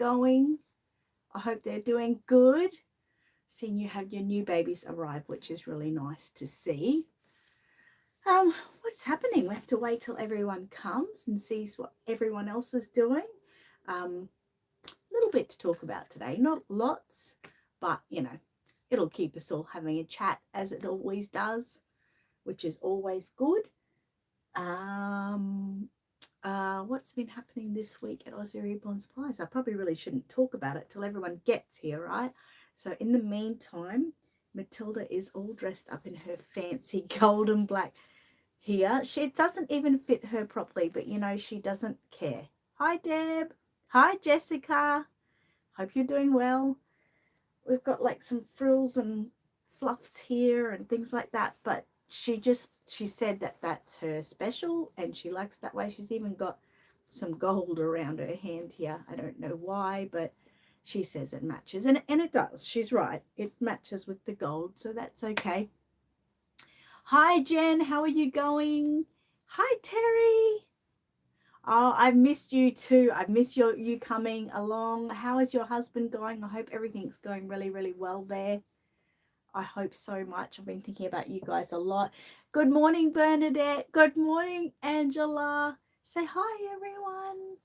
going? I hope they're doing good. Seeing you have your new babies arrive, which is really nice to see. What's happening? We have to wait till everyone comes and sees what everyone else is doing. A little bit to talk about today, not lots, but it'll keep us all having a chat as it always does, which is always good. What's been happening this week at Aussie Reborn Supplies? I probably really shouldn't talk about it till everyone gets here, right? So in the meantime, Matilda is all dressed up in her fancy gold and black here. It doesn't even fit her properly, but she doesn't care. Hi, Deb. Hi, Jessica. Hope you're doing well. We've got like some frills and fluffs here and things like that, but she said that that's her special and she likes it that way. She's even got some gold around her hand here. I don't know why, but she says it matches, and it does. She's right. It matches with the gold, so that's okay. Hi, Jen. How are you going? Hi, Terry. Oh, I've missed you too. I've missed you coming along. How is your husband going? I hope everything's going really, really well there. I hope so much. I've been thinking about you guys a lot. Good morning, Bernadette. Good morning, Angela. Say hi, everyone.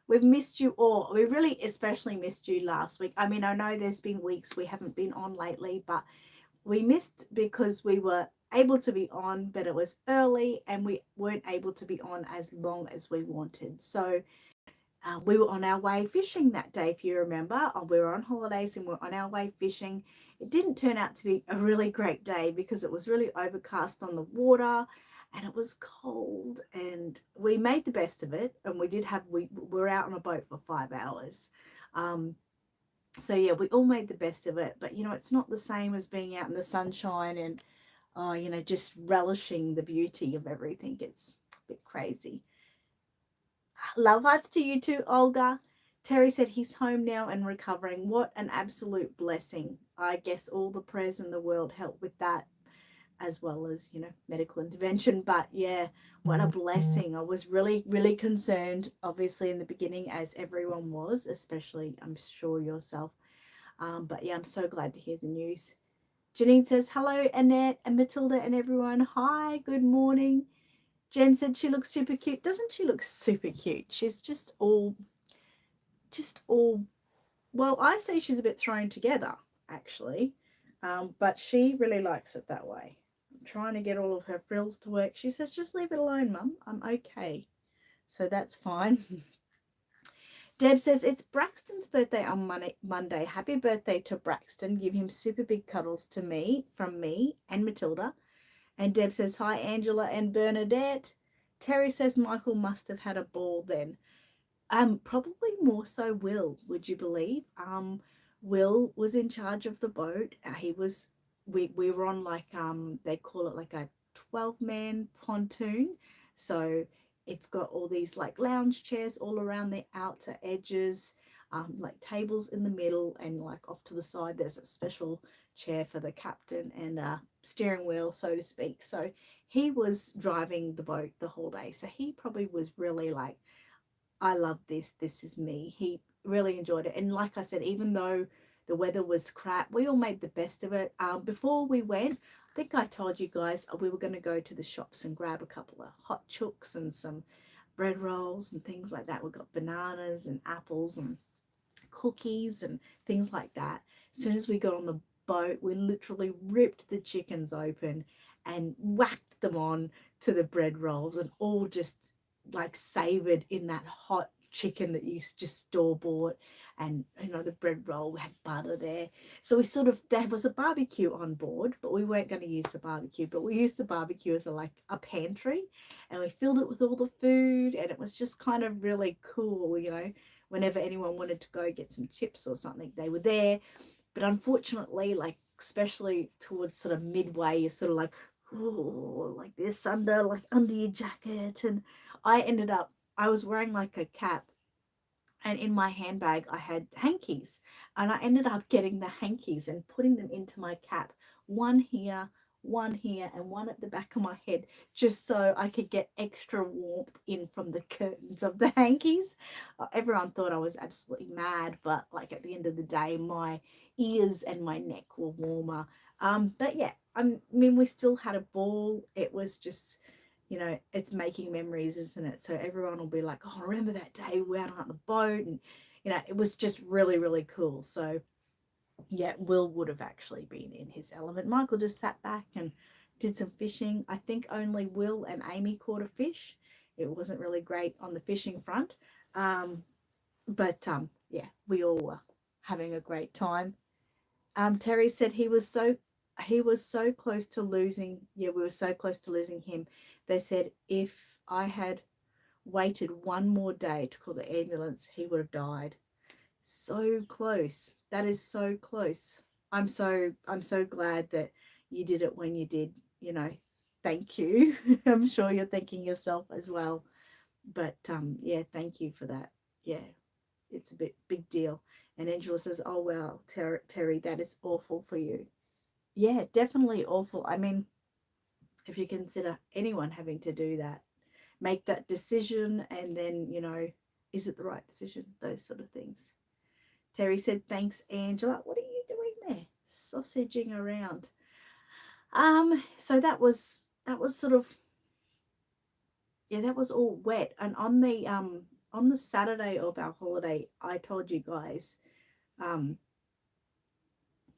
We've missed you all. We really especially missed you last week. I mean, I know there's been weeks we haven't been on lately, but we missed because we were able to be on, but it was early and we weren't able to be on as long as we wanted. So we were on our way fishing that day, if you remember. We were on holidays and we're on our way fishing. It didn't turn out to be a really great day because it was really overcast on the water and it was cold, and we made the best of it. And we were out on a boat for 5 hours. So yeah, we all made the best of it, but it's not the same as being out in the sunshine and just relishing the beauty of everything. It's a bit crazy. Love hearts to you too, Olga. Terry said he's home now and recovering. What an absolute blessing. I guess all the prayers in the world help with that, as well as, medical intervention. But yeah, what a blessing. I was really, really concerned, obviously, in the beginning, as everyone was, especially, I'm sure, yourself. But yeah, I'm so glad to hear the news. Janine says, hello, Annette and Matilda and everyone. Hi, good morning. Jen said she looks super cute. Doesn't she look super cute? She's just all, well, I say she's a bit thrown together, actually. But she really likes it that way. I'm trying to get all of her frills to work. She says, just leave it alone, Mum. I'm okay. So that's fine. Deb says, it's Braxton's birthday on Monday. Happy birthday to Braxton. Give him super big cuddles from me and Matilda. And Deb says, hi, Angela and Bernadette. Terry says Michael must have had a ball then. Probably more so Will, would you believe? Will was in charge of the boat. We were on they call it like a 12-man pontoon. So it's got all these like lounge chairs all around the outer edges, like tables in the middle, and like off to the side there's a special chair for the captain and a steering wheel, so to speak. So he was driving the boat the whole day. So he probably was really like, I love this. This is me. He really enjoyed it. And like I said, even though the weather was crap, we all made the best of it. Before we went, I think I told you guys we were going to go to the shops and grab a couple of hot chooks and some bread rolls and things like that. We got bananas and apples and cookies and things like that. As soon as we got on the boat, we literally ripped the chickens open and whacked them on to the bread rolls and all just like savored in that hot chicken that you just store bought. And the bread roll had butter there, so we there was a barbecue on board, but we weren't going to use the barbecue, but we used the barbecue as a pantry, and we filled it with all the food, and it was just kind of really cool. Whenever anyone wanted to go get some chips or something, they were there. But unfortunately, like especially towards sort of midway, you're sort of like, oh, like this under your jacket. And I was wearing like a cap, and in my handbag I had hankies, and I ended up getting the hankies and putting them into my cap, one here, one here and one at the back of my head, just so I could get extra warmth in from the curtains of the hankies. Everyone thought I was absolutely mad, but like at the end of the day, my ears and my neck were warmer. But yeah, I mean, we still had a ball. It was just, it's making memories, isn't it? So everyone will be like, oh, remember that day we went out on the boat? And, it was just really, really cool. So yeah, Will would have actually been in his element. Michael just sat back and did some fishing. I think only Will and Amy caught a fish. It wasn't really great on the fishing front. But yeah, we all were having a great time. Terry said he was so close to losing. Yeah, we were so close to losing him. They said if I had waited one more day to call the ambulance, he would have died. So close. That is so close. I'm so glad that you did it when you did, you know. Thank you. I'm sure you're thanking yourself as well. But yeah, thank you for that. Yeah, it's a big deal. And Angela says, "Oh wow, Terry, that is awful for you." Yeah, definitely awful. I mean, if you consider anyone having to do that, make that decision, and then, is it the right decision? Those sort of things. Terry said, "Thanks, Angela." What are you doing there? Sausaging around. So that was sort of, yeah, that was all wet. And on the Saturday of our holiday, I told you guys, um,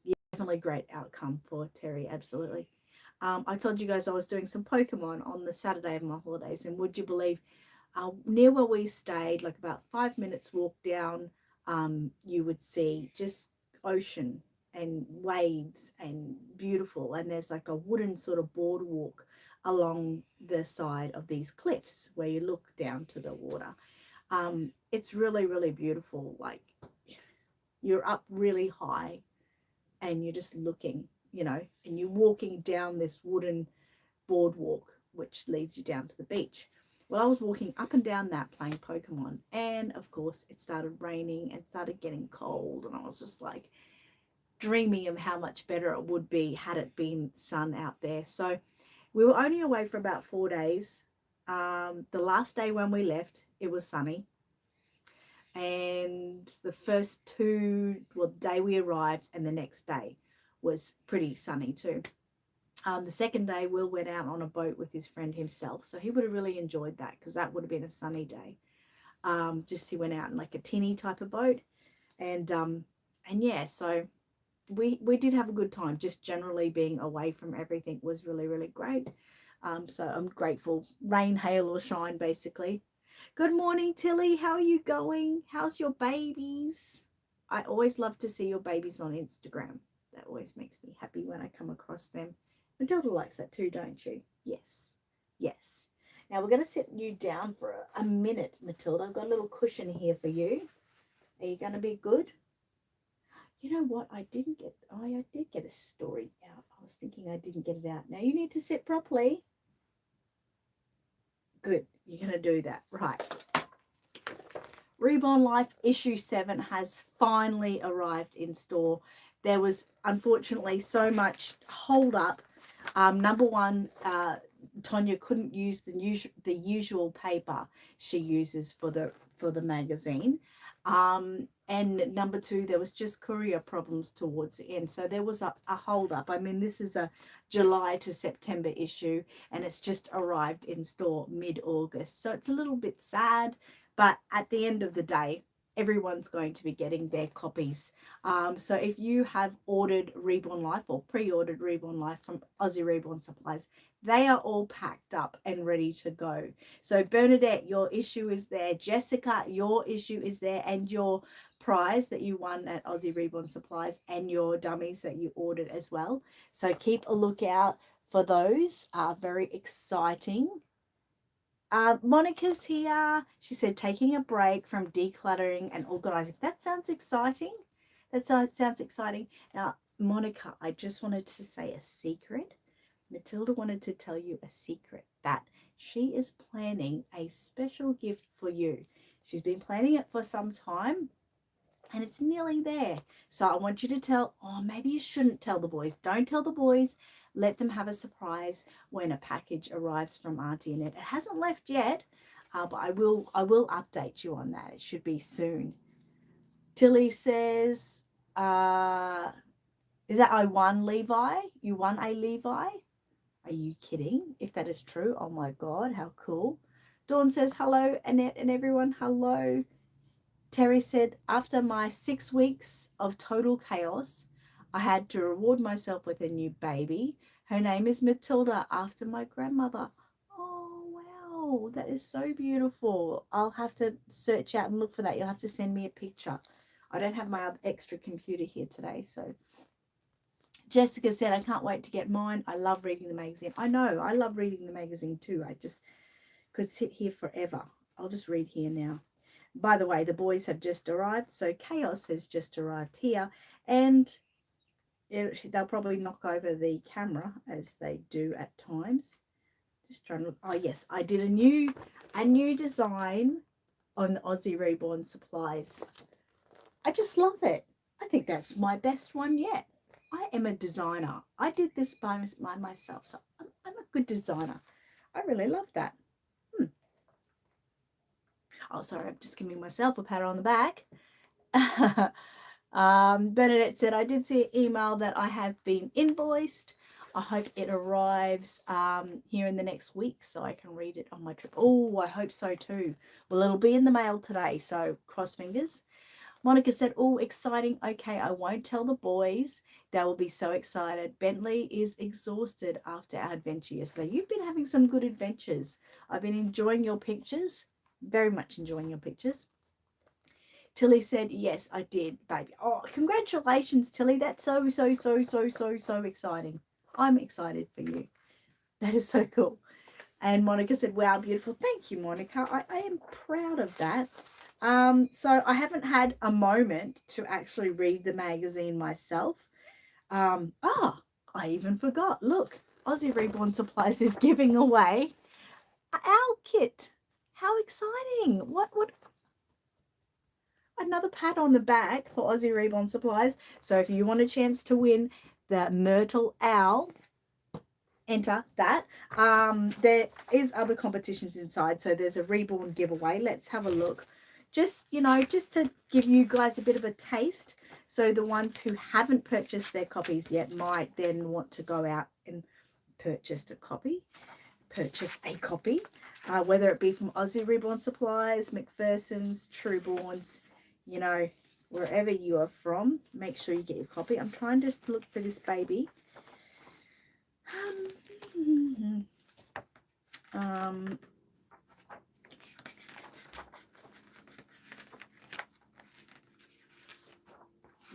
yeah, definitely great outcome for Terry, absolutely. I told you guys I was doing some Pokemon on the Saturday of my holidays, and would you believe, near where we stayed, like about 5 minutes walk down, you would see just ocean and waves and beautiful. And there's like a wooden sort of boardwalk along the side of these cliffs where you look down to the water. It's really, really beautiful. Like you're up really high and you're just looking, and you're walking down this wooden boardwalk which leads you down to the beach. Well, I was walking up and down that playing Pokemon, and of course, it started raining and started getting cold, and I was just like dreaming of how much better it would be had it been sun out there. So we were only away for about 4 days. The last day when we left, it was sunny, and the first two, well, the day we arrived and the next day was pretty sunny too. The second day, Will went out on a boat with his friend himself, so he would have really enjoyed that because that would have been a sunny day. Just he went out in like a tinny type of boat, and yeah, so we did have a good time. Just generally being away from everything was really, really great. So I'm grateful, rain, hail, or shine, basically. Good morning, Tilly. How are you going? How's your babies? I always love to see your babies on Instagram. That always makes me happy when I come across them. Matilda likes that too, don't you? Yes. Yes. Now we're going to sit you down for a minute, Matilda. I've got a little cushion here for you. Are you going to be good? You know what? I did get a story out. I was thinking I didn't get it out. Now you need to sit properly. Good. You're going to do that. Right. Reborn Life issue 7 has finally arrived in store. There was unfortunately so much hold up. Number one, Tonya couldn't use the usual paper she uses for the magazine. And number two, there was just courier problems towards the end. So there was a hold up. I mean, this is a July to September issue, and it's just arrived in store mid-August. So it's a little bit sad, but at the end of the day, everyone's going to be getting their copies. So if you have ordered Reborn Life or pre-ordered Reborn Life from Aussie Reborn Supplies, they are all packed up and ready to go. So Bernadette, your issue is there. Jessica, your issue is there, and your prize that you won at Aussie Reborn Supplies and your dummies that you ordered as well. So keep a lookout for those. Very exciting. Monica's here. She said taking a break from decluttering and organizing. That sounds exciting. That sounds exciting. Now, Monica, I just wanted to say a secret. Matilda wanted to tell you a secret that she is planning a special gift for you. She's been planning it for some time and it's nearly there. So I want you to tell, maybe you shouldn't tell the boys. Don't tell the boys, let them have a surprise when a package arrives from Auntie Annette. It hasn't left yet, but I will update you on that. It should be soon. Tilly says, is that I won, Levi? You won a Levi? Are you kidding? If that is true, oh my God, how cool. Dawn says, hello, Annette and everyone, hello. Terry said, after my 6 weeks of total chaos, I had to reward myself with a new baby. Her name is Matilda, after my grandmother. Oh, wow, that is so beautiful. I'll have to search out and look for that. You'll have to send me a picture. I don't have my extra computer here today, so. Jessica said, I can't wait to get mine. I love reading the magazine. I know, I love reading the magazine too. I just could sit here forever. I'll just read here now. By the way, the boys have just arrived, so Chaos has just arrived here, and they'll probably knock over the camera as they do at times. Just trying to look. Oh yes, I did a new design on Aussie Reborn supplies. I just love it. I think that's my best one yet. I am a designer. I did this by myself, so I'm a good designer. I really love that. Oh, sorry, I'm just giving myself a pat on the back. Bernadette said, I did see an email that I have been invoiced. I hope it arrives here in the next week so I can read it on my trip. Oh, I hope so too. Well, it'll be in the mail today, so cross fingers. Monica said, oh, exciting. Okay, I won't tell the boys. They will be so excited. Bentley is exhausted after our adventure yesterday. You've been having some good adventures. I've been enjoying your pictures. Very much enjoying your pictures. Tilly said, yes, I did, baby. Oh, congratulations, Tilly. That's so exciting. I'm excited for you. That is so cool. And Monica said, wow, beautiful. Thank you, Monica. I am proud of that. So I haven't had a moment to actually read the magazine myself. I even forgot. Look, Aussie Reborn Supplies is giving away our kit. How exciting. What another pat on the back for Aussie Reborn Supplies. So if you want a chance to win the Myrtle Owl, enter that. There is other competitions inside. So there's a Reborn giveaway. Let's have a look. Just, just to give you guys a bit of a taste. So the ones who haven't purchased their copies yet might then want to go out and purchase a copy, whether it be from Aussie Reborn Supplies, McPherson's, Trueborns, wherever you are from, make sure you get your copy. I'm trying just to look for this baby.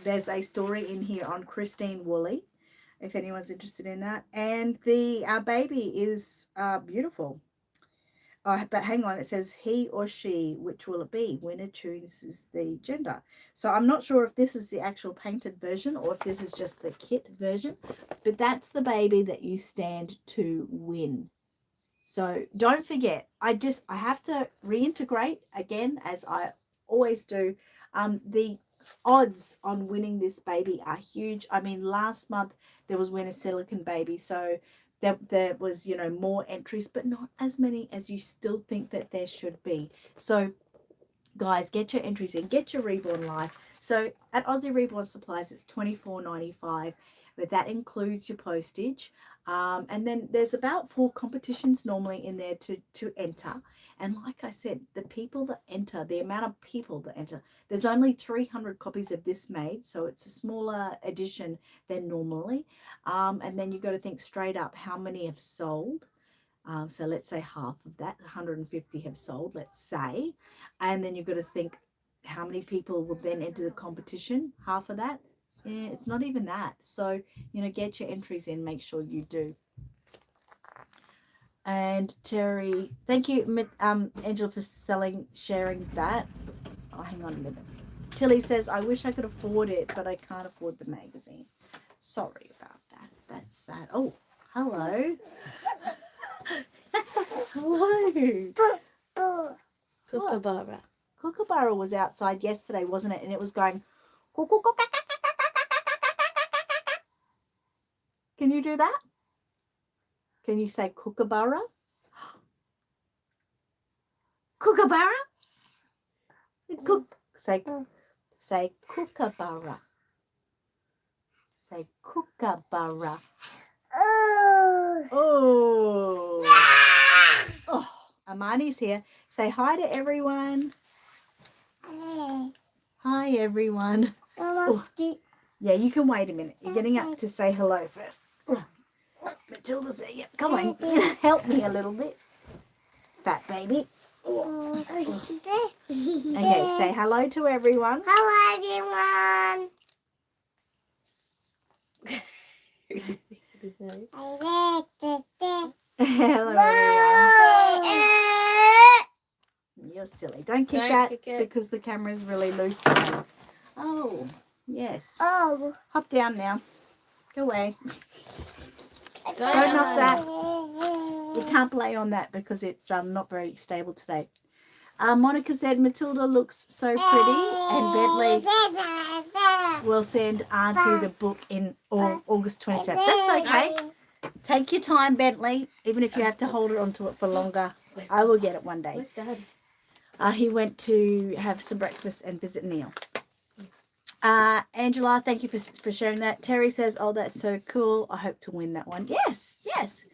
There's a story in here on Christine Woolley, if anyone's interested in that. And our baby is beautiful. But hang on, it says he or she, which will it be? Winner chooses the gender. So I'm not sure if this is the actual painted version or if this is just the kit version. But that's the baby that you stand to win. So don't forget, I have to reintegrate again, as I always do. The odds on winning this baby are huge. I mean, last month there was Winner Silicon Baby, so there was, more entries, but not as many as you still think that there should be. So guys, get your entries in, get your Reborn Life. So at Aussie Reborn Supplies, it's $24.95, but that includes your postage. And then there's about 4 competitions normally in there to enter. And like I said, the people that enter, the amount of people that enter, there's only 300 copies of this made, so it's a smaller edition than normally. And then you've got to think straight up how many have sold. So let's say half of that, 150 have sold, let's say. And then you've got to think how many people will then enter the competition, half of that. It's not even that. So, get your entries in, make sure you do. And Terry, thank you, Angela, for sharing that. Oh, hang on a minute. Tilly says, I wish I could afford it, but I can't afford the magazine. Sorry about that. That's sad. Oh, hello. Hello. Kookaburra. Kookaburra was outside yesterday, wasn't it? And it was going. Can you do that? Can you say kookaburra? Kookaburra? Say kookaburra. Say kookaburra. Oh. Oh, Amani's here. Say hi to everyone. Hi, everyone. Oh. Yeah, you can wait a minute. You're getting up to say hello first. Oh. Matilda's there. Yep. Come on. Help me a little bit. Fat baby. Oh. Okay, say hello to everyone. Hello, everyone. Hello, everyone. You're silly. Don't kick that because the camera is really loose today. Oh, yes. Oh. Hop down now. Go away. Don't knock that. You can't play on that because it's not very stable today. Monica said Matilda looks so pretty, and Bentley will send Auntie the book in August 27th. That's okay. Take your time, Bentley, even if you have to hold onto it for longer. I will get it one day. Where's Dad? He went to have some breakfast and visit Neil. Angela, thank you for sharing that. Terry says, oh, that's so cool. I hope to win that one. Yes, yes.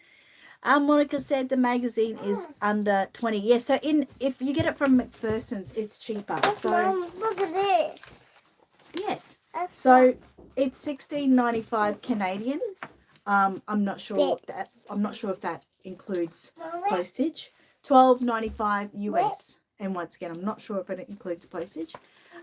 Monica said the magazine is under 20. Yeah, so if you get it from McPherson's, it's cheaper. So Mom, look at this. yes. So it's $16.95 Canadian. I'm not sure if that includes postage. $12.95 US. And once again, I'm not sure if it includes postage.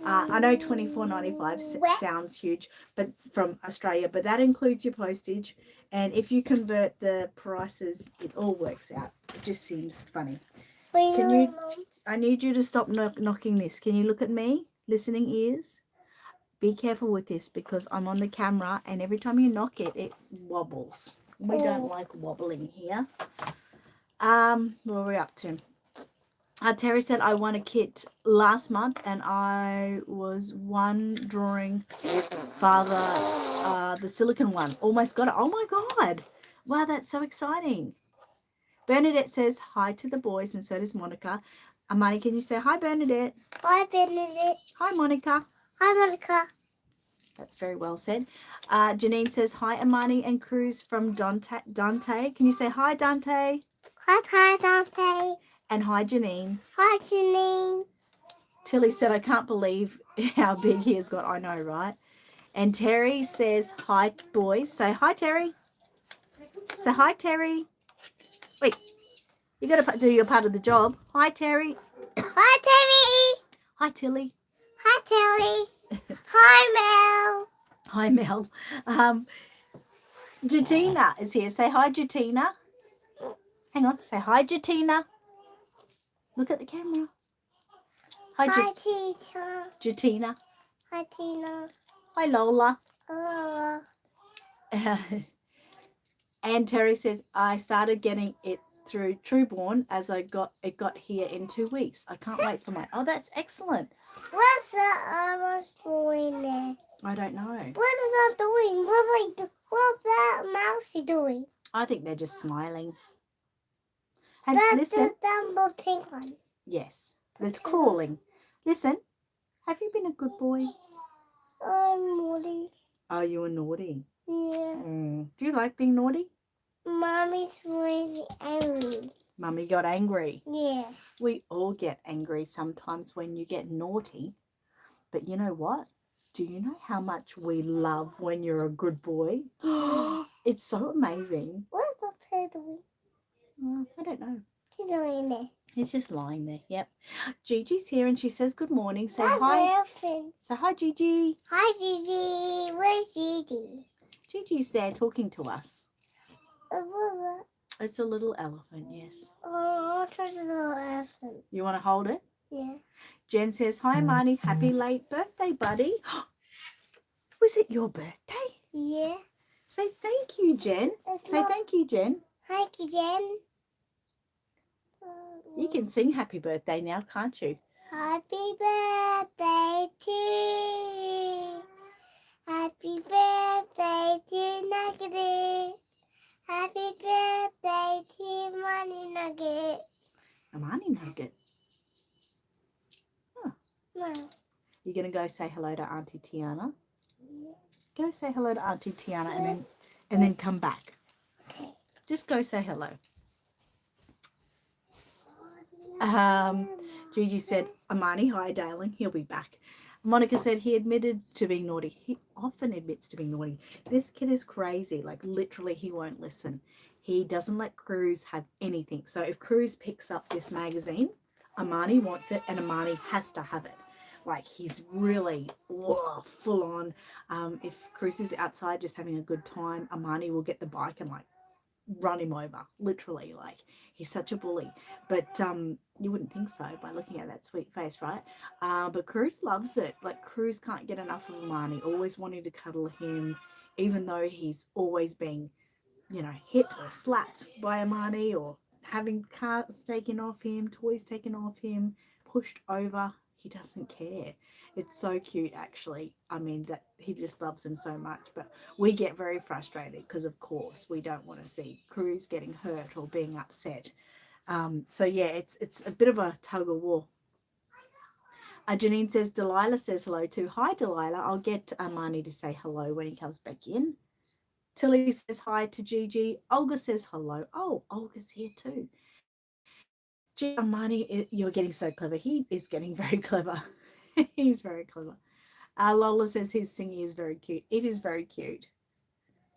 I know $24.95 sounds huge, but from Australia, but that includes your postage. And if you convert the prices, it all works out. It just seems funny. I need you to stop knocking this. Can you look at me? Listening ears. Be careful with this because I'm on the camera and every time you knock it, it wobbles. We don't like wobbling here. What are we up to? Terry said I won a kit last month and I was drawing Father, the silicon one. Almost got it. Oh my God. Wow, that's so exciting. Bernadette says hi to the boys and so does Monica. Amani, can you say hi, Bernadette? Hi, Bernadette. Hi, Monica. Hi, Monica. That's very well said. Janine says hi, Amani and Cruz from Dante. Can you say hi, Dante? Hi, Dante. And hi, Janine. Hi, Janine. Tilly said, I can't believe how big he has got. I know, right? And Terry says, hi, boys. Say hi, Terry. Say hi, Terry. Wait, you got to do your part of the job. Hi, Terry. Hi, Terry. Hi, Tilly. Hi, Tilly. Hi, Mel. Hi, Mel. Jatina is here. Say hi, Jatina. Hang on. Say hi, Jatina. Look at the camera. Hi, teacher. Jatina. Hi, Tina. Hi, Lola. Hello. And Terry says, I started getting it through Trueborn as it got here in 2 weeks. I can't wait for oh, that's excellent. What's that doing there? I don't know. What is that doing? What's that mousey doing? I think they're just smiling. Hey, That's listen. the little pink one. Yes, it's crawling. Listen, have you been a good boy? I'm naughty. Are you a naughty? Yeah. Do you like being naughty? Mommy's really angry. Mummy got angry. Yeah. We all get angry sometimes when you get naughty. But you know what? Do you know how much we love when you're a good boy? Yeah. It's so amazing. What's the pig doing? I don't know. He's doing there. He's just lying there. Yep. Gigi's here and she says good morning. Say That's hi. Elephant. Say hi, Gigi. Hi, Gigi. Where's Gigi? Gigi's there talking to us. What's that? It's a little elephant, yes. Oh, I'll touch the little elephant. You want to hold it? Yeah. Jen says, hi, Marnie. Happy late birthday, buddy. Was it your birthday? Yeah. Say thank you, Jen. Say thank you, Jen. Thank you, Jen. You can sing happy birthday now, can't you? Happy birthday to you. Happy birthday to Nagadi. Happy birthday Amani nugget. Huh. No. You're going to go say hello to Auntie Tiana? Go say hello to Auntie Tiana and then come back. Okay. Just go say hello. Gigi said, Amani, hi, darling. He'll be back. Monica said he admitted to being naughty. He often admits to being naughty. This kid is crazy. Like, literally, he won't listen. He doesn't let Cruz have anything. So if Cruz picks up this magazine, Amani wants it and Amani has to have it. Like, he's really full on. If Cruz is outside just having a good time, Amani will get the bike and, like, run him over, literally. Like, he's such a bully. But you wouldn't think so by looking at that sweet face, right? But Cruz loves it. Like, Cruz can't get enough of Amani, always wanting to cuddle him, even though he's always being, hit or slapped by Amani, or having cars taken off him, toys taken off him, pushed over. He doesn't care. It's so cute, actually. I mean, that he just loves him so much. But we get very frustrated because, of course, we don't want to see Cruz getting hurt or being upset. So yeah, it's a bit of a tug of war. Janine says Delilah says hello too. Hi, Delilah. I'll get Armani to say hello when he comes back in. Tilly says hi to Gigi. Olga says hello. Oh, Olga's here too. Gee, Armani, you're getting so clever. He is getting very clever. He's very clever. Lola says his singing is very cute. It is very cute.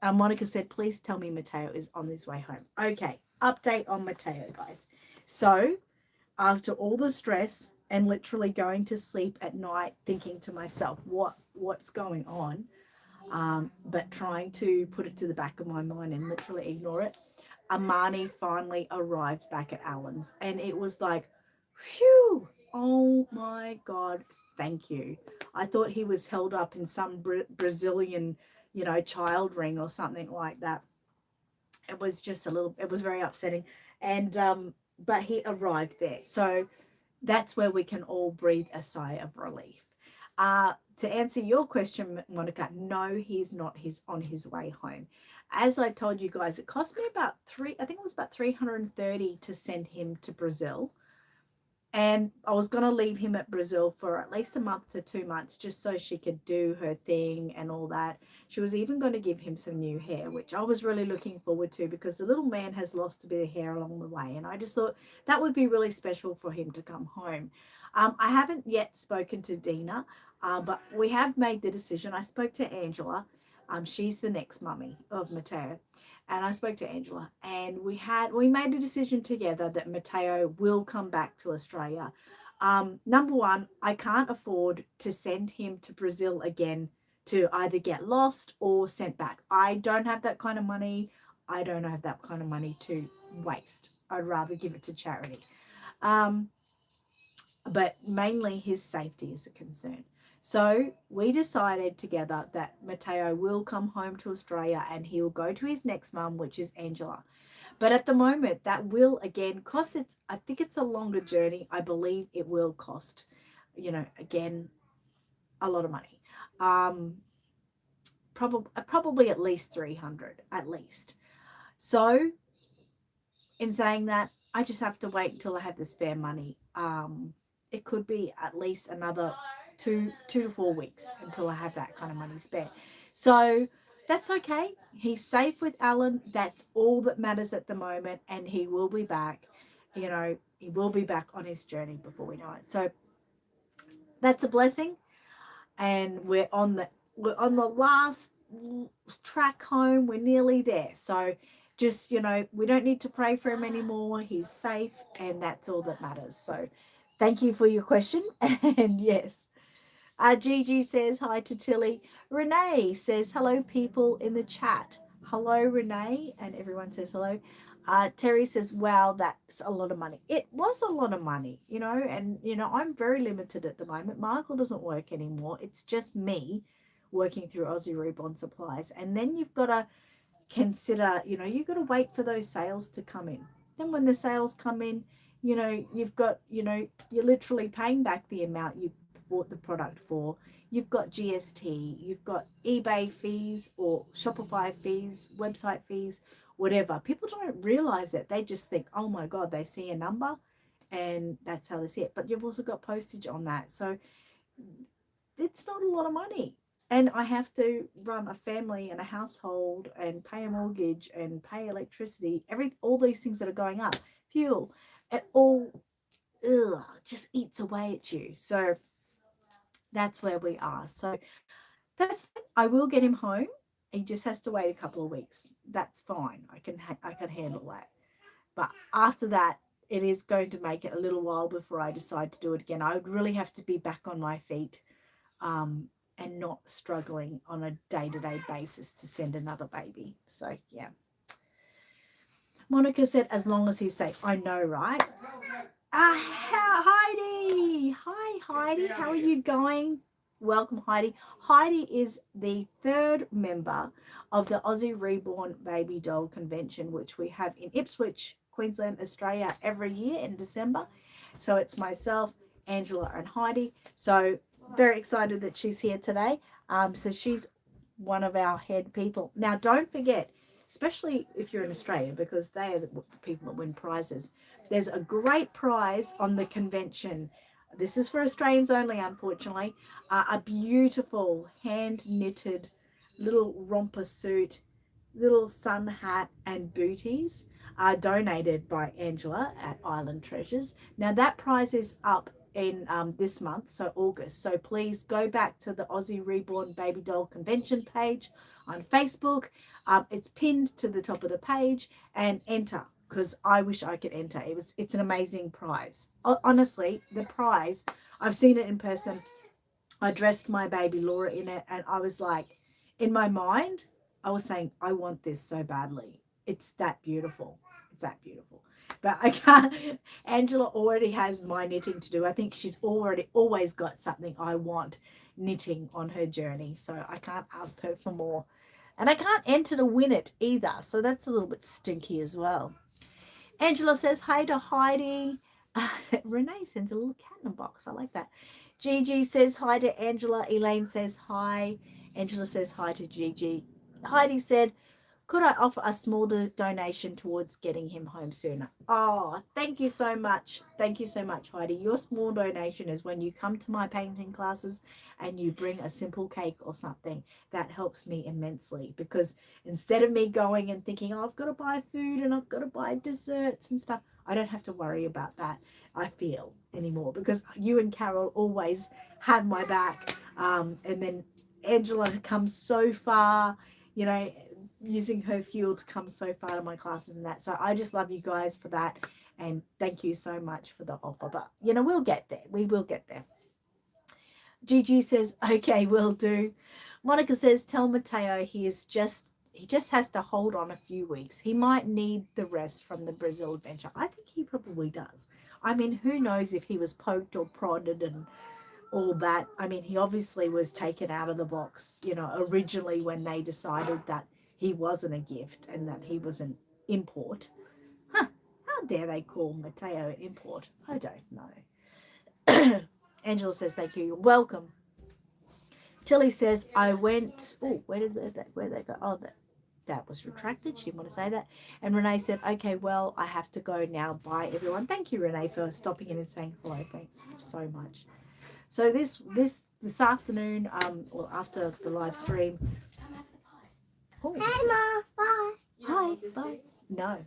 Monica said, please tell me Mateo is on his way home. Okay, update on Mateo, guys. So, after all the stress and literally going to sleep at night thinking to myself, what's going on? But trying to put it to the back of my mind and literally ignore it, Amani finally arrived back at Alan's. And it was like, phew, oh my God, thank you. I thought he was held up in some Brazilian, child ring or something like that. It was just it was very upsetting. And, but he arrived there. So that's where we can all breathe a sigh of relief. To answer your question, Monica, no, he's not. He's on his way home. As I told you guys, it cost me about I think it was about $330 to send him to Brazil. And I was going to leave him at Brazil for at least a month to 2 months just so she could do her thing and all that. She was even going to give him some new hair, which I was really looking forward to because the little man has lost a bit of hair along the way. And I just thought that would be really special for him to come home. I haven't yet spoken to Dina, but we have made the decision. I spoke to Angela. She's the next mummy of Mateo. And I spoke to Angela, and we made a decision together that Mateo will come back to Australia. Number one, I can't afford to send him to Brazil again to either get lost or sent back. I don't have that kind of money. I don't have that kind of money to waste. I'd rather give it to charity. But mainly his safety is a concern. So we decided together that Mateo will come home to Australia and he will go to his next mum, which is Angela. But at the moment, that will again cost I think it's a longer journey. I believe it will cost, again, a lot of money. Probably at least 300 at least. So in saying that, I just have to wait until I have the spare money. It could be at least another 2 to 4 weeks until I have that kind of money spare. So that's okay. He's safe with Alan. That's all that matters at the moment. And he will be back. He will be back on his journey before we know it. So that's a blessing. And we're on the last track home. We're nearly there. So just, we don't need to pray for him anymore. He's safe, and that's all that matters. So thank you for your question. And yes, Gigi says hi to Tilly. Renee says hello, people in the chat. Hello, Renee, and everyone says hello. Terry says, wow, that's a lot of money. It was a lot of money, and, I'm very limited at the moment. Michael doesn't work anymore. It's just me working through Aussie Reborn Supplies. And then you've got to consider, you've got to wait for those sales to come in. Then when the sales come in, you've got, you're literally paying back the amount you bought the product for. You've got GST, you've got eBay fees or Shopify fees, website fees, whatever. People don't realize it. They just think, oh my God, they see a number and that's how they see it. But you've also got postage on that, so it's not a lot of money. And I have to run a family and a household and pay a mortgage and pay electricity, all these things that are going up, fuel, it all just eats away at you. So that's where we are. So that's fine. I will get him home. He just has to wait a couple of weeks. That's fine. I can handle that. But after that, it is going to make it a little while before I decide to do it again. I would really have to be back on my feet, and not struggling on a day-to-day basis to send another baby. So yeah. Monica said, as long as he's safe. I know, right? Heidi. Hi, Heidi. How are you going? Welcome, Heidi. Heidi is the third member of the Aussie Reborn Baby Doll Convention, which we have in Ipswich, Queensland, Australia, every year in December. So it's myself, Angela, and Heidi. So very excited that she's here today. So she's one of our head people. Now, don't forget, especially if you're in Australia, because they are the people that win prizes. There's a great prize on the convention. This is for Australians only, unfortunately. A beautiful hand-knitted little romper suit, little sun hat and booties are donated by Angela at Island Treasures. Now that prize is up in this month, so August. So please go back to the Aussie Reborn Baby Doll Convention page on Facebook. It's pinned to the top of the page, and enter, because I wish I could enter. It's an amazing prize. Honestly, the prize, I've seen it in person. I dressed my baby Laura in it, and I was like, in my mind, I was saying, I want this so badly. It's that beautiful. It's that beautiful. But I can't. Angela already has my knitting to do. I think she's always got something I want knitting on her journey. So I can't ask her for more. And I can't enter to win it either. So that's a little bit stinky as well. Angela says hi to Heidi. Renee sends a little cat in a box. I like that. Gigi says hi to Angela. Elaine says hi. Angela says hi to Gigi. Heidi said, could I offer a small donation towards getting him home sooner? Oh, thank you so much. Thank you so much, Heidi. Your small donation is when you come to my painting classes and you bring a simple cake or something. That helps me immensely, because instead of me going and thinking, oh, I've got to buy food and I've got to buy desserts and stuff, I don't have to worry about that, I feel, anymore, because you and Carol always have my back. And then Angela comes so far, you know, using her fuel to come so far to my classes and that. So I just love you guys for that, and thank you so much for the offer. But you know, we'll get there. We will get there. Gigi says, okay, will do. Monica says, tell Mateo he just has to hold on a few weeks. He might need the rest from the Brazil adventure. I think he probably does. I mean, who knows if he was poked or prodded and all that. I mean, he obviously was taken out of the box, you know, originally when they decided that he wasn't a gift and that he was an import. Huh, how dare they call Mateo an import? I don't know. Angela says, thank you. You're welcome. Tilly says, I went, oh, where did they go? Oh, that was retracted. She didn't want to say that. And Renee said, okay, well, I have to go now. Bye, everyone. Thank you, Renee, for stopping in and saying hello. Thanks so much. So this afternoon, or after the live stream. Oh. Hey, Mom. Bye. Hi. Bye. No.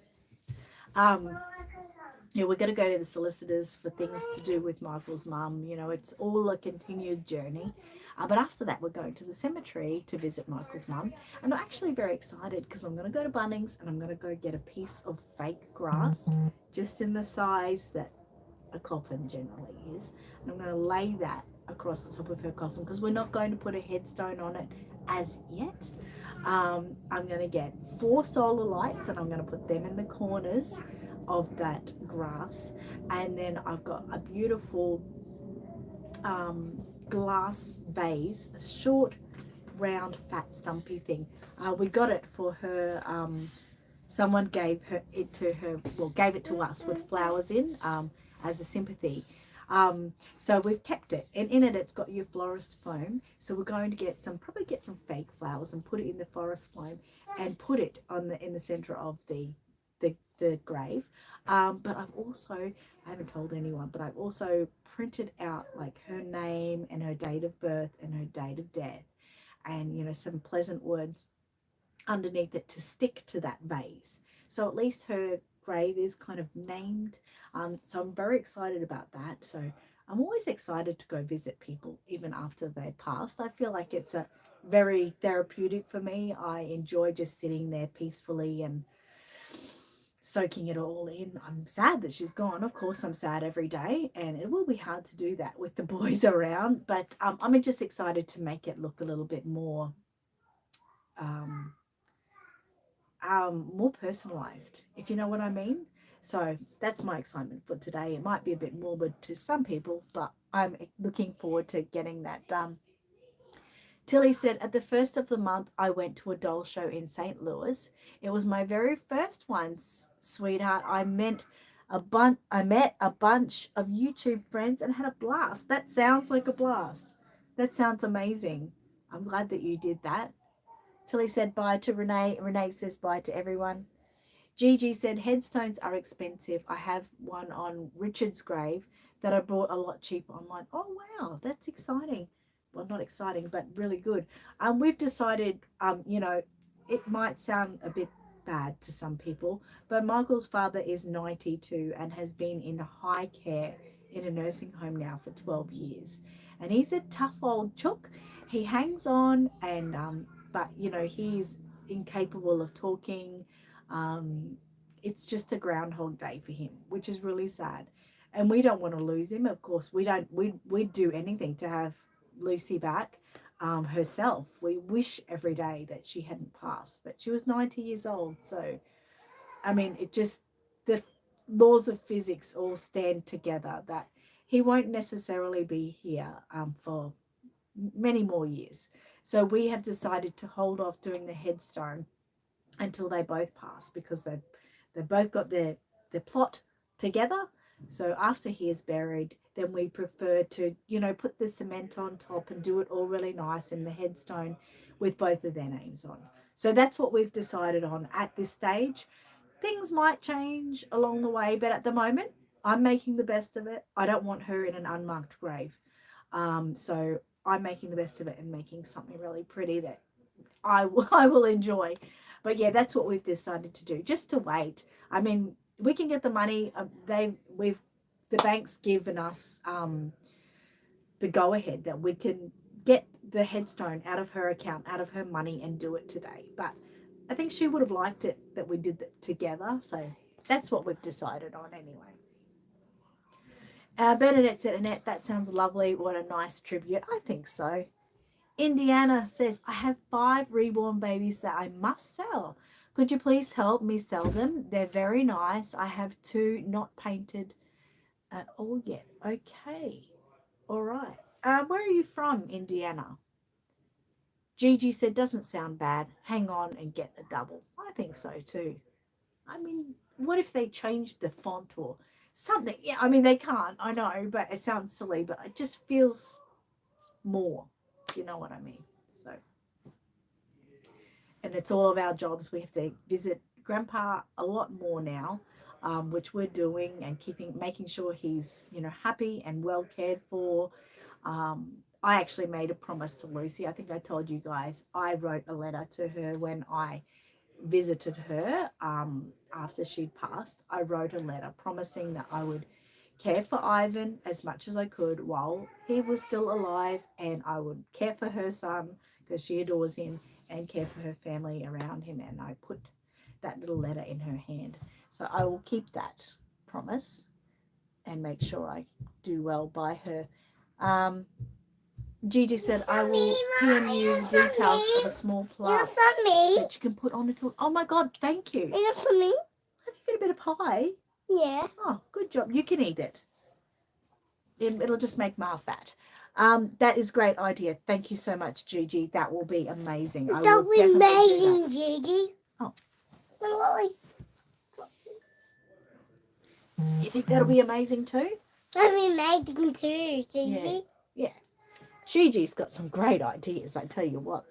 Yeah, we're going to go to the solicitors for things to do with Michael's mum. You know, it's all a continued journey. But after that, we're going to the cemetery to visit Michael's mum. And I'm actually very excited because I'm going to go to Bunnings and I'm going to go get a piece of fake grass, just in the size that a coffin generally is. And I'm going to lay that across the top of her coffin, because we're not going to put a headstone on it as yet. I'm going to get 4 solar lights and I'm going to put them in the corners of that grass. And then I've got a beautiful glass vase, a short, round, fat, stumpy thing. We got it for her. Someone gave it to us with flowers in, as a sympathy. So we've kept it, and in it it's got your florist foam. So we're going to probably get some fake flowers and put it in the forest foam and put it in the center of the the grave. But I haven't told anyone, but I've also printed out like her name and her date of birth and her date of death, and some pleasant words underneath it to stick to that vase. So at least her grave is kind of named. So I'm very excited about that. So I'm always excited to go visit people even after they've passed. I feel like it's a very therapeutic for me. I enjoy just sitting there peacefully and soaking it all in. I'm sad that she's gone. Of course, I'm sad every day, and it will be hard to do that with the boys around. But I'm just excited to make it look a little bit um, more personalized, if you know what I mean. So that's my excitement for today. It might be a bit morbid to some people, but I'm looking forward to getting that done. Tilly said, at the first of the month, I went to a doll show in St. Louis. It was my very first one, sweetheart. I met a bunch of YouTube friends and had a blast. That sounds like a blast. That sounds amazing. I'm glad that you did that. Tilly said bye to Renee. Renee says bye to everyone. Gigi said headstones are expensive. I have one on Richard's grave that I bought a lot cheaper online. Oh wow, that's exciting. Well, not exciting, but really good. We've decided, it might sound a bit bad to some people, but Michael's father is 92 and has been in high care in a nursing home now for 12 years. And he's a tough old chook. He hangs on, but he's incapable of talking. um, it's just a groundhog day for him, which is really sad. And we don't want to lose him. Of course, we don't. We'd do anything to have Lucy back herself. We wish every day that she hadn't passed, but she was 90 years old. So, I mean, the laws of physics all stand together that he won't necessarily be here for many more years. So we have decided to hold off doing the headstone until they both pass, because they've both got their plot together. So after he is buried, then we prefer to put the cement on top and do it all really nice in the headstone with both of their names on. So that's what we've decided on at this stage. Things might change along the way, but at the moment I'm making the best of it. I don't want her in an unmarked grave. So I'm making the best of it and making something really pretty that I will enjoy. But yeah, that's what we've decided to do, just to wait. I mean, we can get the money. The bank's given us the go ahead that we can get the headstone out of her account, out of her money, and do it today. But I think she would have liked it that we did it together. So that's what we've decided on anyway. Bernadette said, Annette, that sounds lovely. What a nice tribute. I think so. Indiana says, I have 5 reborn babies that I must sell. Could you please help me sell them? They're very nice. I have 2 not painted at all yet. Okay. All right. Where are you from, Indiana? Gigi said, doesn't sound bad. Hang on and get a double. I think so too. I mean, what if they changed the font or something? Yeah, I mean, they can't. I know, but it sounds silly, but it just feels more. You know what I mean? So, and it's all of our jobs. We have to visit Grandpa a lot more now, which we're doing, and making sure he's happy and well cared for. I actually made a promise to Lucy. I think I told you guys. I wrote a letter to her when I visited her after she'd passed. I wrote a letter promising that I would care for Ivan as much as I could while he was still alive, and I would care for her son because she adores him, and care for her family around him. And I put that little letter in her hand. So I will keep that promise and make sure I do well by her. Gigi said, I will PM you details of a small plant that you can put on it. Oh my God, thank you. Is it for me? Have you got a bit of pie? Yeah. Oh, good job. You can eat it. It'll just make Ma fat. That is a great idea. Thank you so much, Gigi. That will be amazing. That will be amazing, Gigi. Oh. Lily. You think that'll be amazing too? That'll be amazing too, Gigi. Yeah. Gigi's got some great ideas, I tell you what.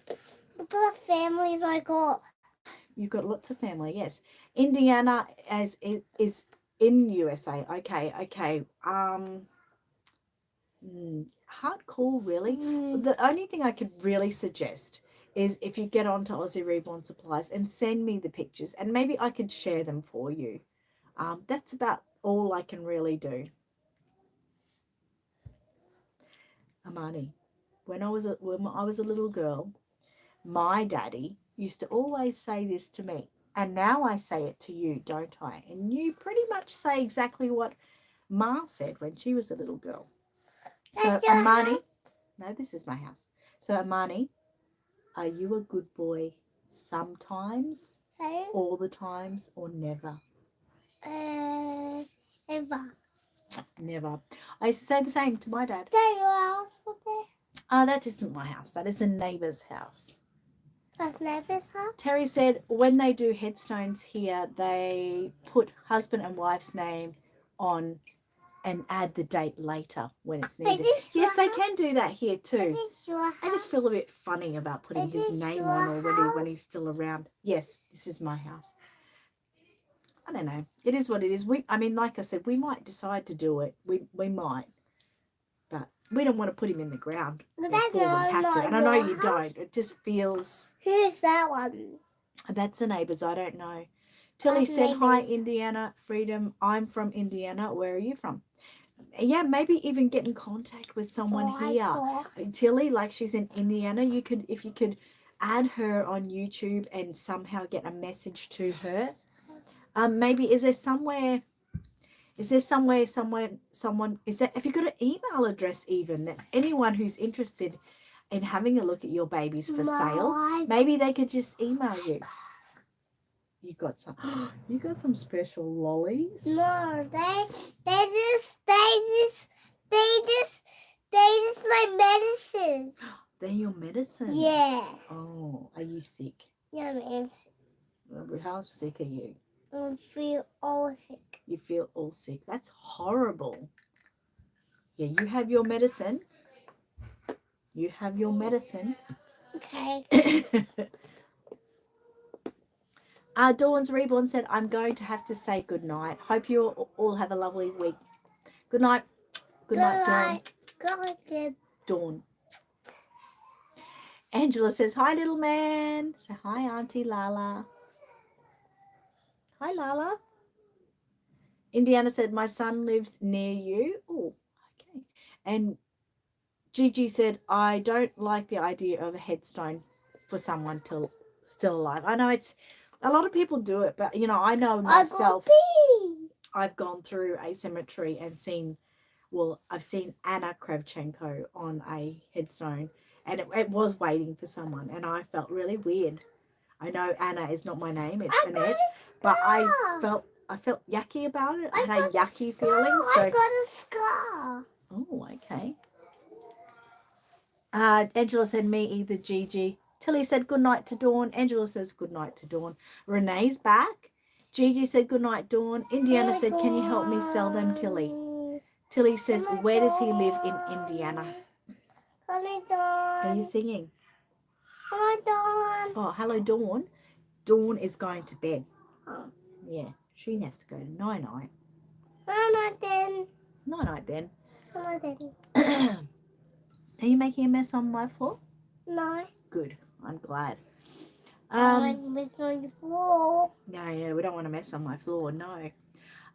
Look at the families I got. You've got lots of family, yes. Indiana is in USA. Okay. Hardcore, really. The only thing I could really suggest is if you get onto Aussie Reborn Supplies and send me the pictures, and maybe I could share them for you. That's about all I can really do. Amani, when I was a little girl, my daddy used to always say this to me, and now I say it to you, don't I? And you pretty much say exactly what Ma said when she was a little girl. So Amani, no, this is my house. So Amani, are you a good boy sometimes, all the times, or never? Never. Never. I used to say the same to my dad. That your house was there? That isn't my house. That is the neighbour's house. That's neighbor's house? Terry said when they do headstones here, they put husband and wife's name on and add the date later when it's needed. Yes, they can do that here too. I just feel a bit funny about putting his name on already when he's still around. Yes, this is my house. I don't know. It is what it is. I mean, like I said, we might decide to do it. We might. But we don't want to put him in the ground before we have to. And I know you don't. It just feels... Who's that one? That's the neighbours. I don't know. Tilly said, hi, Indiana. Freedom. I'm from Indiana. Where are you from? Yeah, maybe even get in contact with someone here. Tilly, like she's in Indiana. If you could add her on YouTube and somehow get a message to her. Maybe is there somewhere have you got an email address even that anyone who's interested in having a look at your babies for sale, maybe they could just email you. You got some special lollies? No, they just my medicines. They're your medicine? Yeah. Oh, are you sick? Yeah, I'm sick. How sick are you? I feel all sick. You feel all sick. That's horrible. Yeah, you have your medicine. You have your medicine. Okay. Dawn's Reborn said, I'm going to have to say goodnight. Hope you all have a lovely week. Good night. Good night, Dawn. Good night, Dawn. Angela says, hi, little man. Say hi, Auntie Lala. Hi, Lala. Indiana said, my son lives near you. Oh, okay. And Gigi said, I don't like the idea of a headstone for someone still alive. I know a lot of people do it, but, you know, I know myself. I've gone through a cemetery and I've seen Anna Kravchenko on a headstone, and it was waiting for someone, and I felt really weird. I know Anna is not my name, it's Annette, but I felt yucky about it. I had a yucky feeling. So I got a scar. Oh, okay. Angela said, me either, Gigi. Tilly said, good night to Dawn. Angela says, good night to Dawn. Renee's back. Gigi said, good night, Dawn. Indiana said, can you help me sell them, Tilly? Tilly says, where does he live in Indiana? Hello, Dawn. Are you singing? Hello, Dawn. Oh, hello, Dawn. Dawn is going to bed. Oh, yeah, she has to go to night-night. Night-night, then. Night-night, then. Night-night, then. Are you making a mess on my floor? No. Good. I'm glad. I'm messing on the floor. No, we don't want to mess on my floor. No.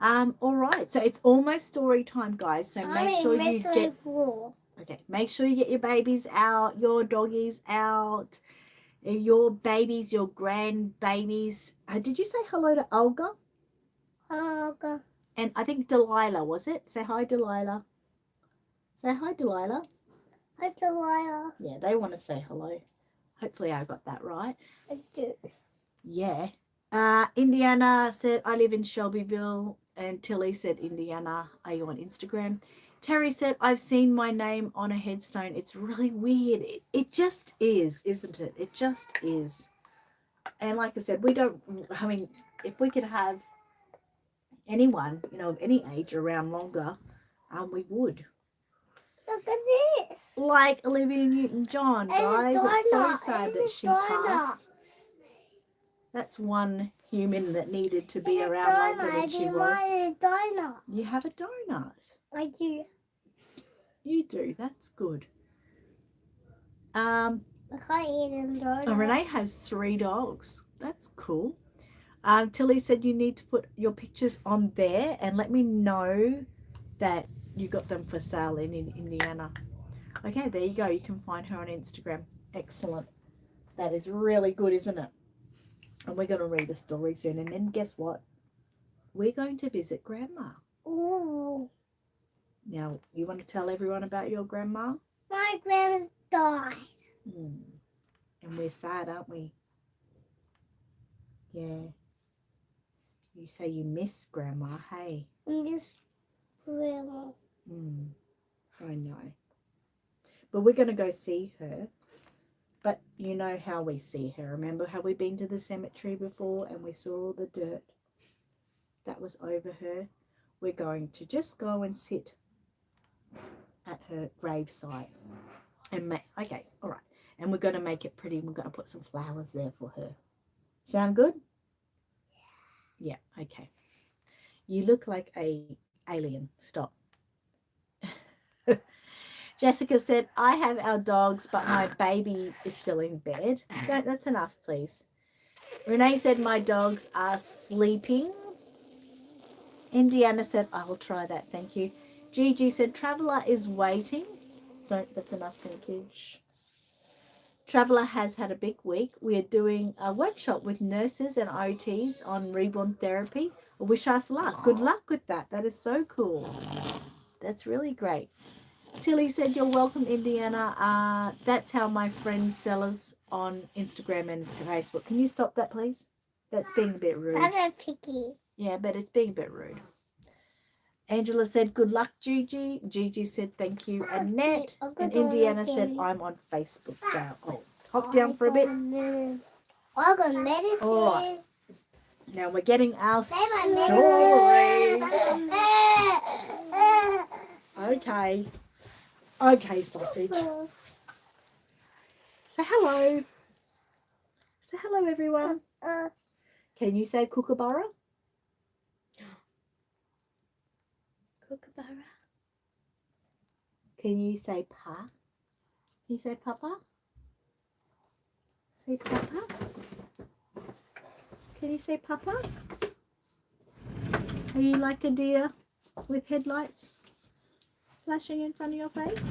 All right. So it's almost story time, guys. So make sure you get. Floor. Okay. Make sure you get your babies out, your doggies out, your babies, your grandbabies. Did you say hello to Olga? Hello, Olga. And I think Delilah, was it? Say hi, Delilah. Say hi, Delilah. Hi, Delilah. Yeah, they want to say hello. Hopefully I got that right. I do. Yeah. Indiana said, I live in Shelbyville. And Tilly said, Indiana, are you on Instagram? Terry said, I've seen my name on a headstone. It's really weird. It just is, isn't it? It just is. And like I said, if we could have anyone, of any age around longer, we would. Look at this. Like Olivia Newton-John, guys. It's so sad that she passed. That's one human that needed to be around longer than she was. A donut. You have a donut. I do. You do. That's good. I can't eat a donut. Renee has 3 dogs. That's cool. Tilly said you need to put your pictures on there and let me know that you got them for sale in Indiana. Okay, there you go. You can find her on Instagram. Excellent. That is really good, isn't it? And we're going to read a story soon. And then guess what? We're going to visit Grandma. Ooh. Now, you want to tell everyone about your grandma? My grandma's died. And we're sad, aren't we? Yeah. You say you miss Grandma, hey? Miss Grandma. I know. But we're going to go see her. But you know how we see her. Remember how we've been to the cemetery before and we saw all the dirt that was over her? We're going to just go and sit at her gravesite. Okay, all right. And we're going to make it pretty. We're going to put some flowers there for her. Sound good? Yeah, okay. You look like a alien. Stop. Jessica said, I have our dogs, but my baby is still in bed. That's enough, please. Renee said, my dogs are sleeping. Indiana said, I'll try that, thank you. Gigi said, Traveller is waiting. That's enough, thank you. Shh. Traveller has had a big week. We are doing a workshop with nurses and OTs on reborn therapy. I wish us luck. Good luck with that. That is so cool. That's really great. Tilly said, you're welcome, Indiana. That's how my friends sell us on Instagram and Facebook. Can you stop that, please? That's being a bit rude. That's a picky. Yeah, but it's being a bit rude. Angela said, good luck, Gigi. Gigi said, thank you, Annette. And Indiana said, I'm on Facebook. Oh, hop down for a bit. I got medicine. All right. Now we're getting our story. Okay. Okay, sausage. Say hello. Say hello, everyone. Can you say kookaburra? Kookaburra. Can you say pa? Can you say papa? Say papa. Can you say papa? Are you like a deer with headlights flashing in front of your face?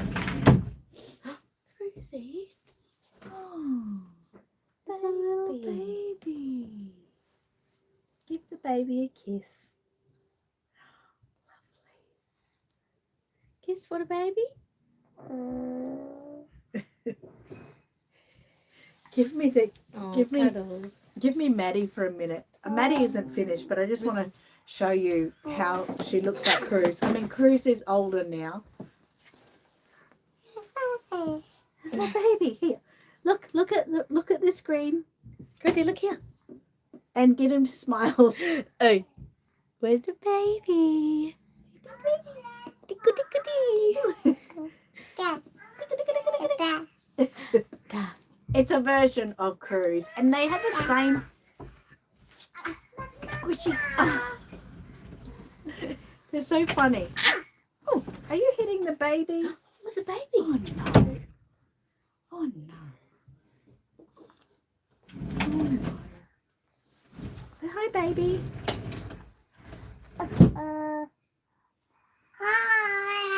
Crazy. Oh, that's a little baby. Give the baby a kiss. Lovely. Kiss for the baby. Give me the give me Maddie for a minute. Maddie isn't finished, but I just want to show you how she looks like Cruz. I mean, Cruz is older now. My baby, here. Look at the screen. Cruzy, look here. And get him to smile. Oh, where's the baby? It's a version of Cruz, and they have the same. They're so funny. Oh, are you hitting the baby? What's a baby? Oh no! Oh no! Oh no! Say hi, baby. Hi,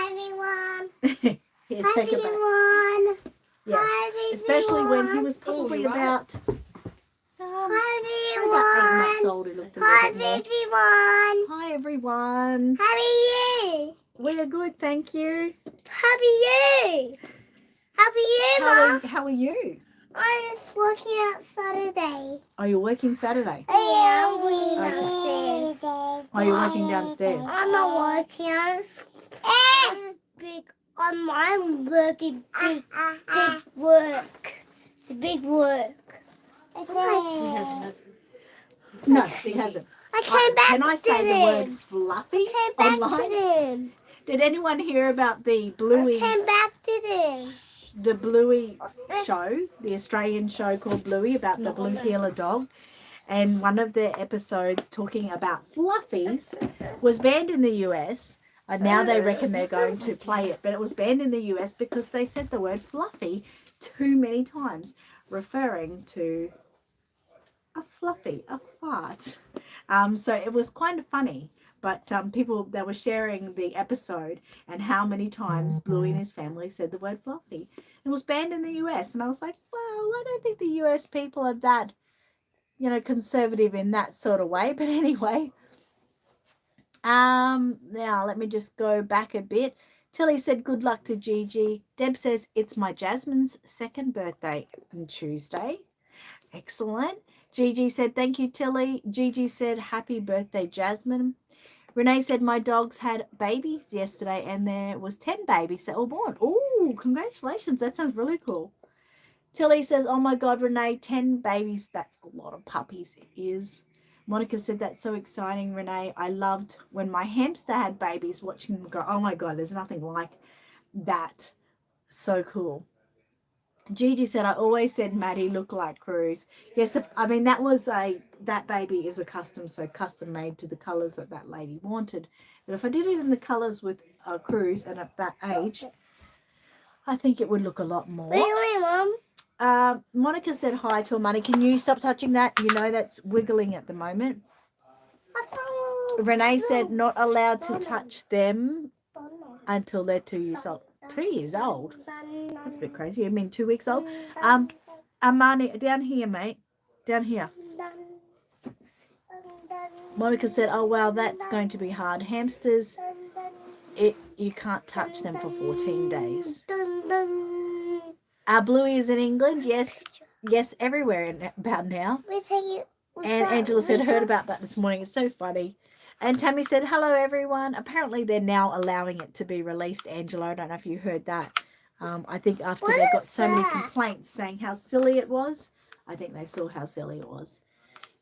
everyone. Here, Hi, take a back. everyone. Yes, Hi, especially when he everyone. was probably about. Hi, About 8 months everyone. old, he looked a Hi, little bit more. everyone. Hi, everyone. How are you? We're good, thank you. How are you? How are you, Mom? How are you? I was working out Saturday. Are you working Saturday? Yeah, I'm working downstairs. Are you working downstairs? I'm not working. I'm working big work. It's a big work. No, he hasn't. I came back Can I say to the them. word fluffy I came back online? to them. Did anyone hear about the Bluey? I came back to them. The Bluey show, the Australian show called Bluey about the blue heeler dog, And one of their episodes talking about fluffies was banned in the US. And now they reckon they're going to play it. But it was banned in the US because they said the word fluffy too many times, referring to a fluffy, a fart. So it was kind of funny. But people, they were sharing the episode and how many times Bluey and his family said the word fluffy. It was banned in the US. And I was like, well, I don't think the US people are that, conservative in that sort of way. But anyway, now let me just go back a bit. Tilly said good luck to Gigi. Deb says it's my Jasmine's second birthday on Tuesday. Excellent. Gigi said thank you, Tilly. Gigi said happy birthday, Jasmine. Renee said my dogs had babies yesterday and there was 10 babies that were born. Oh, congratulations. That sounds really cool. Tilly says, oh my God, Renee, 10 babies. That's a lot of puppies. It is. Monica said, that's so exciting, Renee. I loved when my hamster had babies, watching them go, oh my God, there's nothing like that. So cool. Gigi said, I always said Maddie looked like Cruz. Yes, I mean, that baby is custom made to the colours that lady wanted. But if I did it in the colours with Cruz and at that age, I think it would look a lot more. Wait, Mom. Monica said hi to Amani. Can you stop touching that? You know that's wiggling at the moment. Renee said not allowed to touch them until they're 2 years old. 2 years old? That's a bit crazy. You mean 2 weeks old? Amani, down here, mate. Down here. Monica said, oh, wow, that's going to be hard. Hamsters, you can't touch them for 14 days. Bluey is in England. Yes, everywhere about now. And Angela said, heard about that this morning. It's so funny. And Tammy said, hello, everyone. Apparently, they're now allowing it to be released, Angela. I don't know if you heard that. I think after they got so many complaints saying how silly it was, I think they saw how silly it was.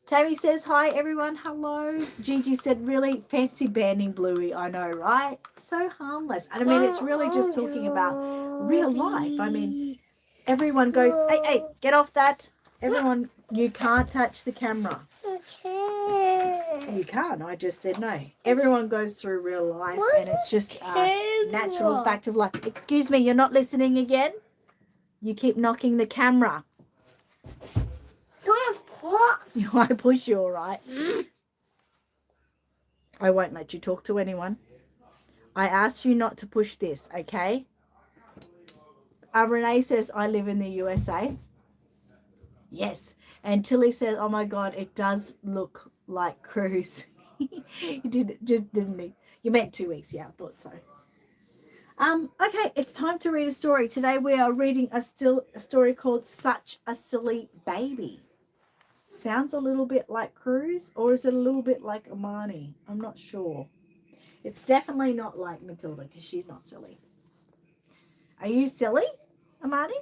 Tammy says, hi, everyone. Hello. Gigi said, really fancy banning Bluey. I know, right? So harmless. I mean, it's really just talking about real life. I mean, everyone goes, hey, get off that. Everyone, you can't touch the camera. Okay. You can't. I just said no. Everyone goes through real life and it's just a natural fact of life. Excuse me, you're not listening again? You keep knocking the camera. Don't push. I push you, all right? I won't let you talk to anyone. I asked you not to push this, okay? Renee says, I live in the USA. Yes. And Tilly says, oh my God, it does look like Cruz. He didn't he? You meant 2 weeks. Yeah, I thought so. Okay, it's time to read a story. Today we are reading a story called Such a Silly Baby. Sounds a little bit like Cruz, or is it a little bit like Amani? I'm not sure. It's definitely not like Matilda because she's not silly. Are you silly, Amani?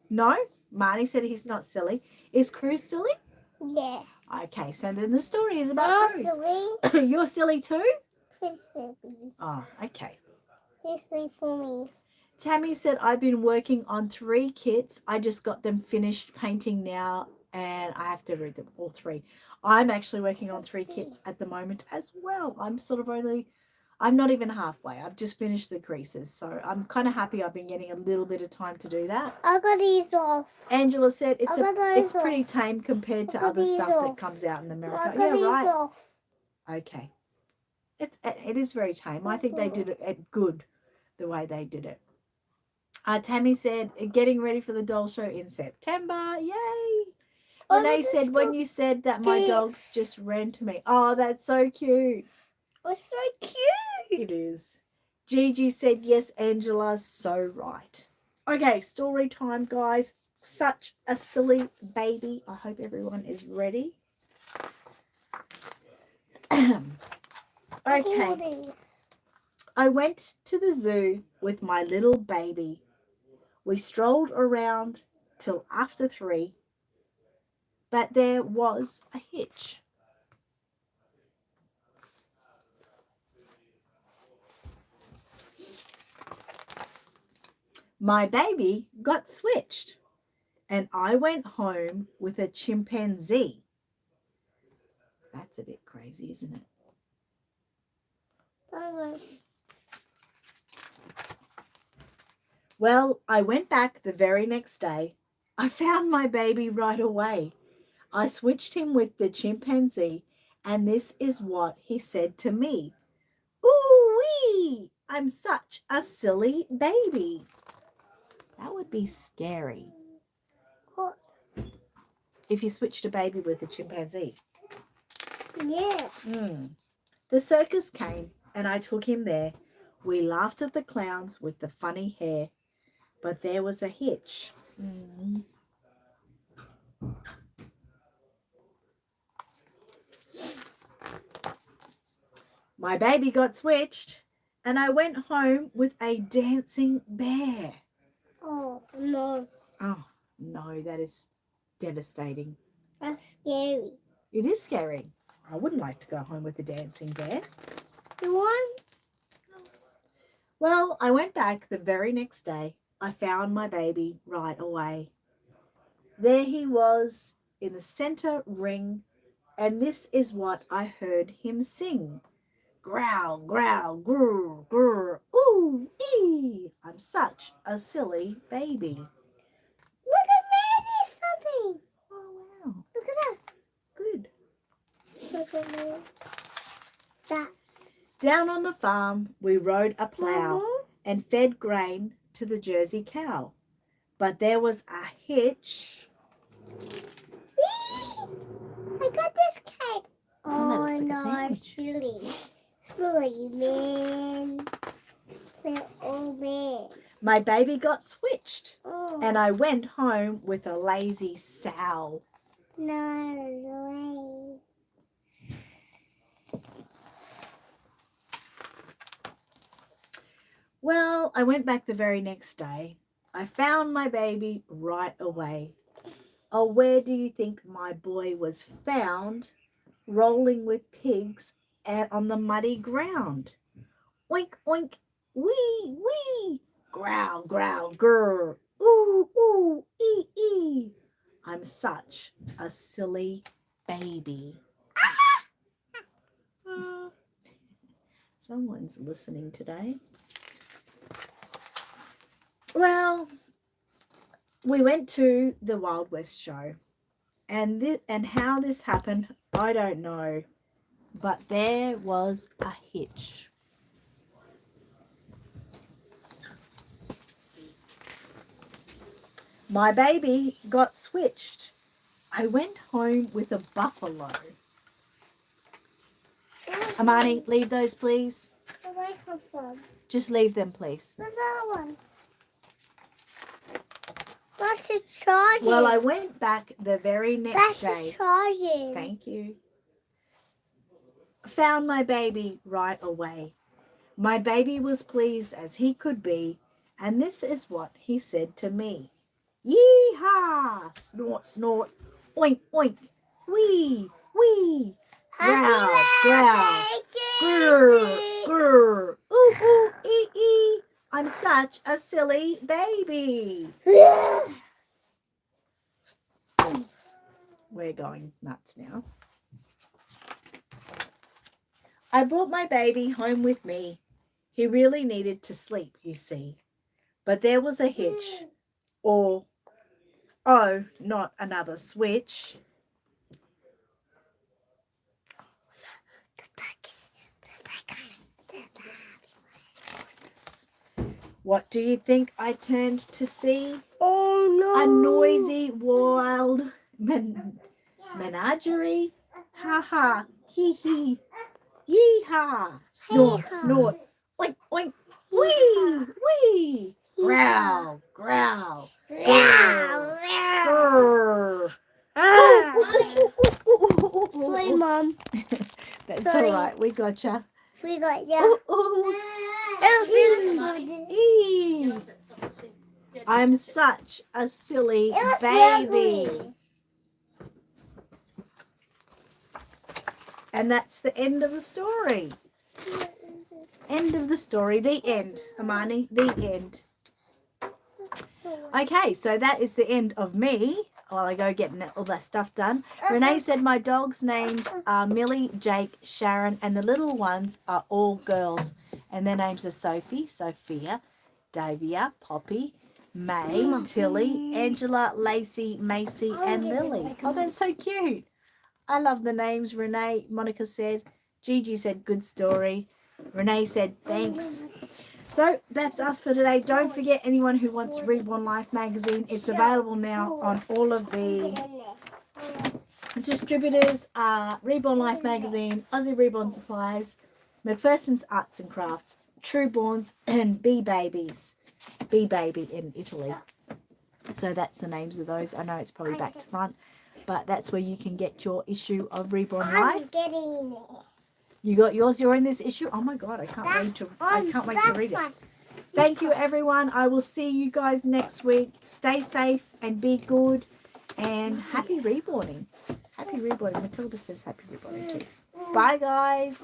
No? Marnie said he's not silly. Is Cruz silly? Yeah. Okay, so then the story is about Cruz. Silly. You're silly too? He's silly. Oh, okay. He's silly for me. Tammy said, I've been working on 3 kits. I just got them finished painting now and I have to read them all 3. I'm actually working on 3 kits at the moment as well. I'm not even halfway. I've just finished the creases. So I'm kind of happy I've been getting a little bit of time to do that. I got these off. Angela said it's pretty tame compared to other stuff that comes out in America. Yeah, right. Off. Okay. It is very tame. I think they did it good the way they did it. Tammy said, getting ready for the doll show in September. Yay. Renee said, when you said that my dogs just ran to me. Oh, that's so cute. It's so cute. It is. Gigi said, yes, Angela, so right. Okay, story time, guys. Such a silly baby. I hope everyone is ready. Okay. I went to the zoo with my little baby. We strolled around till after 3, but there was a hitch. My baby got switched and I went home with a chimpanzee. That's a bit crazy, isn't it? Well, I went back the very next day. I found my baby right away. I switched him with the chimpanzee, and this is what he said to me. Ooh-wee! I'm such a silly baby. That would be scary. What? If you switched a baby with a chimpanzee. Yeah. The circus came, and I took him there. We laughed at the clowns with the funny hair, but there was a hitch. My baby got switched, and I went home with a dancing bear. Oh, no. Oh, no, that is devastating. That's scary. It is scary. I wouldn't like to go home with a dancing bear. You want? Well, I went back the very next day. I found my baby right away. There he was in the center ring, and this is what I heard him sing. Growl, growl, grr, grr, ooh, ee. I'm such a silly baby. Look at Mandy something. Oh, wow. Look at Good. that. Look at me. That. Down on the farm, we rode a plow Mama? and fed grain to the Jersey cow. But there was a hitch. I got this cake. Oh, that looks like a no, sandwich. silly. Silly, man. Oh, man. My baby got switched, Oh. and I went home with a lazy sow. No way. Well, I went back the very next day. I found my baby right away. Oh, where do you think my boy was found? Rolling with pigs on the muddy ground. Oink, oink, wee, wee. Growl, growl, grr. Ooh, ooh, ee, ee. I'm such a silly baby. Someone's listening today. Well, we went to the Wild West show, and how this happened, I don't know, but there was a hitch. My baby got switched. I went home with a buffalo. Amani, leave those, please. Where they come from? Just leave them, please. Where's that one? That's a charging. Well, I went back the very next day. That's a charging. Thank you. Found my baby right away. My baby was pleased as he could be, and this is what he said to me. Yee-haw! Snort, snort. Oink, oink. Wee, wee. Growl, growl. Grr, grr. Ooh, ooh, ee, ee. I'm such a silly baby. We're going nuts now. I brought my baby home with me. He really needed to sleep, you see. But there was a hitch. Or, oh, not another switch. What do you think I turned to see? Oh no! A noisy, wild menagerie. Ha ha, hee hee, yee-haw. Snort, snort, oink, oink, wee, wee. Growl, growl, grr, grr. Sorry, Mom. That's Sorry. all right, we gotcha. We got you. Ee. I'm such a silly baby. And that's the end of the story. End of the story. The end, Amani. The end. Okay, so that is the end of me. while I go getting all that stuff done. Renee said my dog's names are Millie, Jake, Sharon, and the little ones are all girls. And their names are Sophie, Sophia, Davia, Poppy, May, Tilly, Angela, Lacey, Macy, and Lily. Oh, that's so cute. I love the names. Renee, Monica said. Gigi said, good story. Renee said, thanks. So that's us for today. Don't forget, anyone who wants Reborn Life magazine, it's available now on all of the distributors. Reborn Life magazine, Aussie Reborn Supplies, McPherson's Arts and Crafts, Trueborns, and Bee Babies. Bee Baby in Italy. So that's the names of those. I know it's probably back to front, but that's where you can get your issue of Reborn Life. I'm getting it. You got yours. You're in this issue. Oh my God, I can't wait to read it. Thank you, everyone. I will see you guys next week. Stay safe and be good. And happy reborning. Happy reborning. Matilda says happy reborning too. Bye, guys.